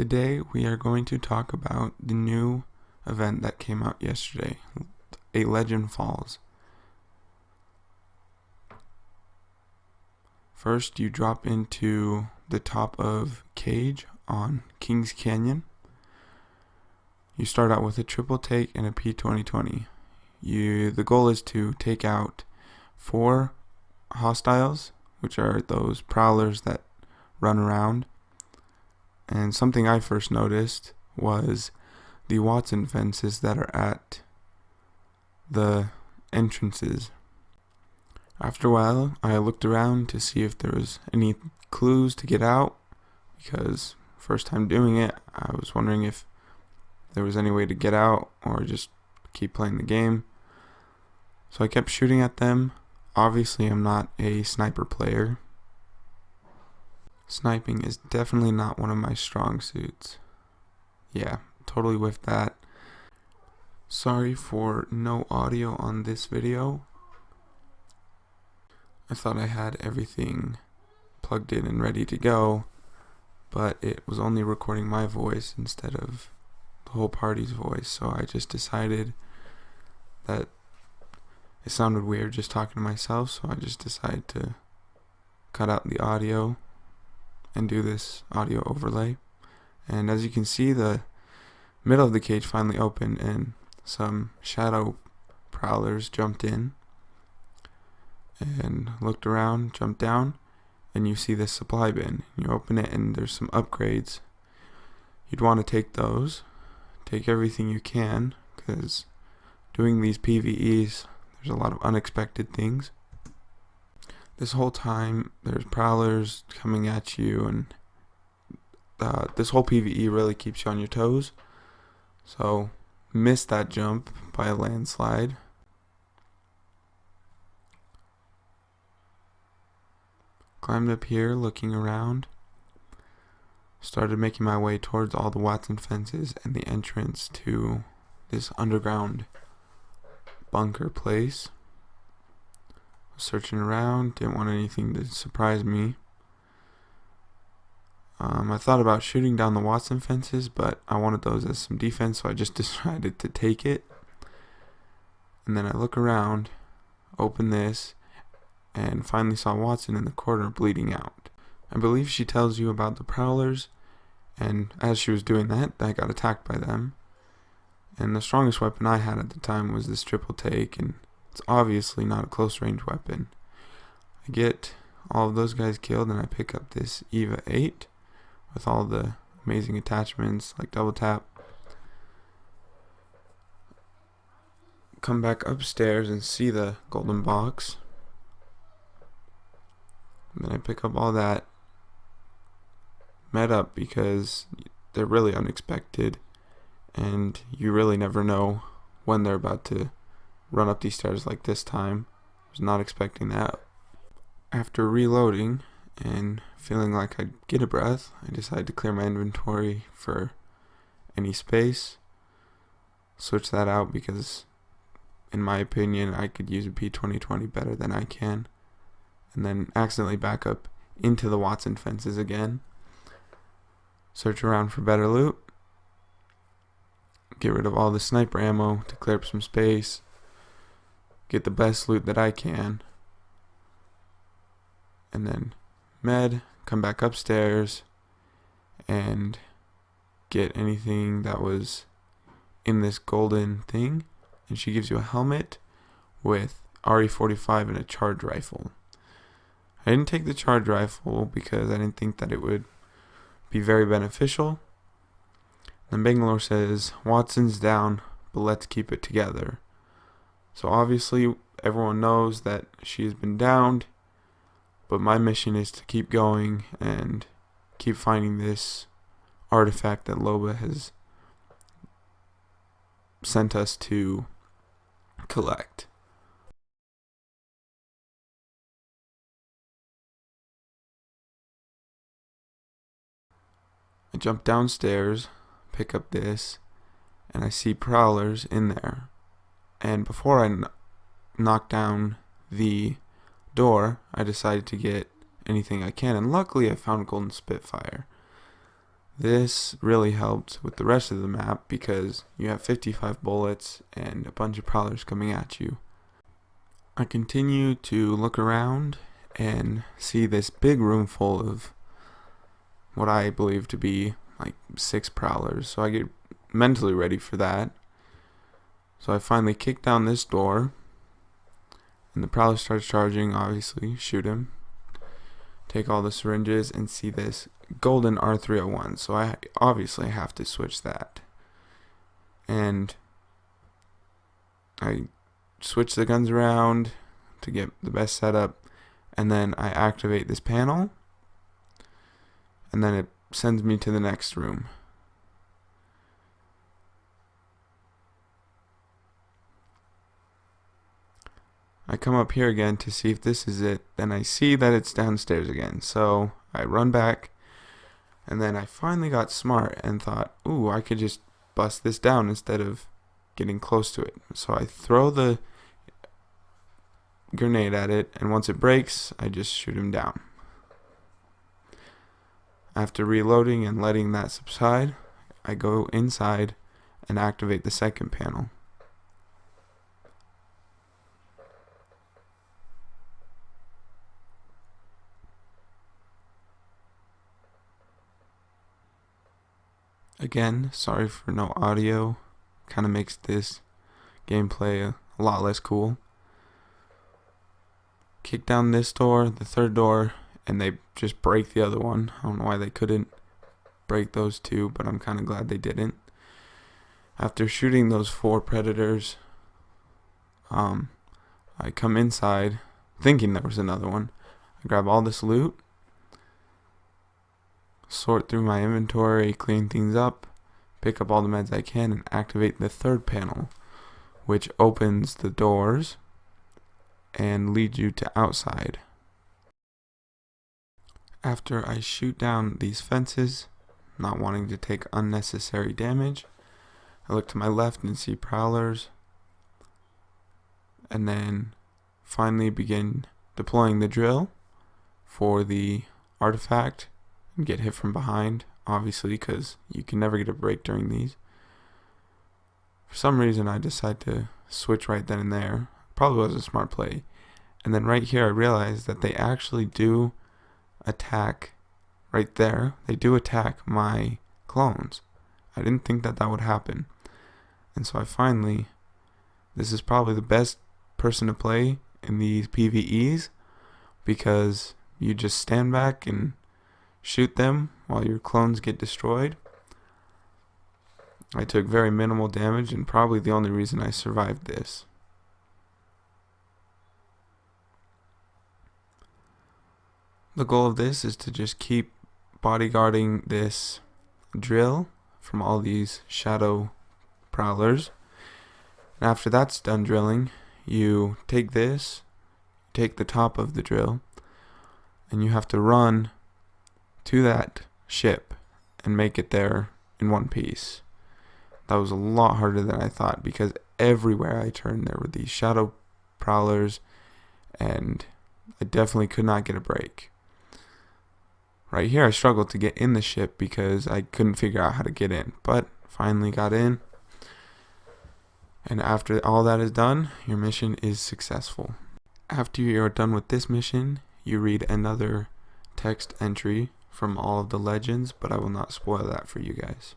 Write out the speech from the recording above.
Today we are going to talk about the new event that came out yesterday, A Legend Falls. First, you drop into the top of Cage on Kings Canyon. You start out with a triple take and a P2020. The goal is to take out 4 hostiles, which are those prowlers that run around. And something I first noticed was the Watson fences that are at the entrances. After a while, I looked around to see if there was any clues to get out, because first time doing it, I was wondering if there was any way to get out or just keep playing the game. So I kept shooting at them. Obviously, I'm not a sniper player. Sniping is definitely not one of my strong suits. Yeah, totally with that. Sorry for no audio on this video. I thought I had everything plugged in and ready to go, but it was only recording my voice instead of the whole party's voice, so I just decided that it sounded weird just talking to myself, so I just decided to cut out the audio and do this audio overlay. And as you can see, the middle of the cage finally opened and some shadow prowlers jumped in and looked around, jumped down, and you see this supply bin. You open it and there's some upgrades. You'd want to take those, take everything you can, because doing these PvEs, there's a lot of unexpected things. This whole time, there's prowlers coming at you, and this whole PvE really keeps you on your toes. So, missed that jump by a landslide. Climbed up here, looking around. Started making my way towards all the Watson fences and the entrance to this underground bunker place. Searching around, didn't want anything to surprise me. I thought about shooting down the Watson fences, but I wanted those as some defense, so I just decided to take it. And then I look around, open this, and finally saw Watson in the corner bleeding out. I believe she tells you about the prowlers, and as she was doing that, I got attacked by them. And the strongest weapon I had at the time was this triple take, and it's obviously not a close range weapon. I get all of those guys killed, and I pick up this Eva 8 with all the amazing attachments like double tap. Come back upstairs and see the golden box. And then I pick up all that, med up, because they're really unexpected, and you really never know when they're about to run up these stairs like this time. I was not expecting that. After reloading and feeling like I'd get a breath, I decided to clear my inventory for any space. Switch that out because, in my opinion, I could use a P2020 better than I can. And then accidentally back up into the Watson fences again. Search around for better loot. Get rid of all the sniper ammo to clear up some space. Get the best loot that I can, and then med, come back upstairs and get anything that was in this golden thing, and she gives you a helmet with RE45 and a charge rifle. I didn't take the charge rifle because I didn't think that it would be very beneficial. Then Bangalore says, Watson's down, but let's keep it together. So obviously everyone knows that she has been downed, but my mission is to keep going and keep finding this artifact that Loba has sent us to collect. I jump downstairs, pick up this, and I see prowlers in there. And before I knock down the door, I decided to get anything I can, and luckily I found Golden Spitfire. This really helped with the rest of the map because you have 55 bullets and a bunch of prowlers coming at you. I continue to look around and see this big room full of what I believe to be like 6 prowlers, so I get mentally ready for that. So I finally kick down this door, and the prowler starts charging. Obviously, shoot him. Take all the syringes and see this golden R301, so I obviously have to switch that. And I switch the guns around to get the best setup, and then I activate this panel, and then it sends me to the next room. I come up here again to see if this is it, then I see that it's downstairs again, so I run back, and then I finally got smart and thought, ooh, I could just bust this down instead of getting close to it. So I throw the grenade at it, and once it breaks, I just shoot him down. After reloading and letting that subside, I go inside and activate the second panel. Again, sorry for no audio. Kind of makes this gameplay a lot less cool. Kick down this door, the third door, and they just break the other one. I don't know why they couldn't break those two, but I'm kind of glad they didn't. After shooting those 4 predators, I come inside thinking there was another one. I grab all this loot, sort through my inventory, clean things up, pick up all the meds I can, and activate the third panel, which opens the doors and leads you to outside. After I shoot down these fences, not wanting to take unnecessary damage, I look to my left and see prowlers, and then finally begin deploying the drill for the artifact and get hit from behind, obviously, because you can never get a break during these. For some reason I decide to switch right then and there. Probably was a smart play. And then right here I realized that they actually do attack right there. They do attack my clones. I didn't think that that would happen. And so I finally, this is probably the best person to play in these PvEs, because you just stand back and shoot them while your clones get destroyed. I took very minimal damage, and probably the only reason I survived this. The goal of this is to just keep bodyguarding this drill from all these shadow prowlers. And after that's done drilling, you take this, take the top of the drill, and you have to run to that ship and make it there in one piece. That was a lot harder than I thought, because everywhere I turned there were these shadow prowlers, and I definitely could not get a break. Right here I struggled to get in the ship because I couldn't figure out how to get in, but finally got in. And after all that is done, your mission is successful. After you are done with this mission, you read another text entry from all of the legends, but I will not spoil that for you guys.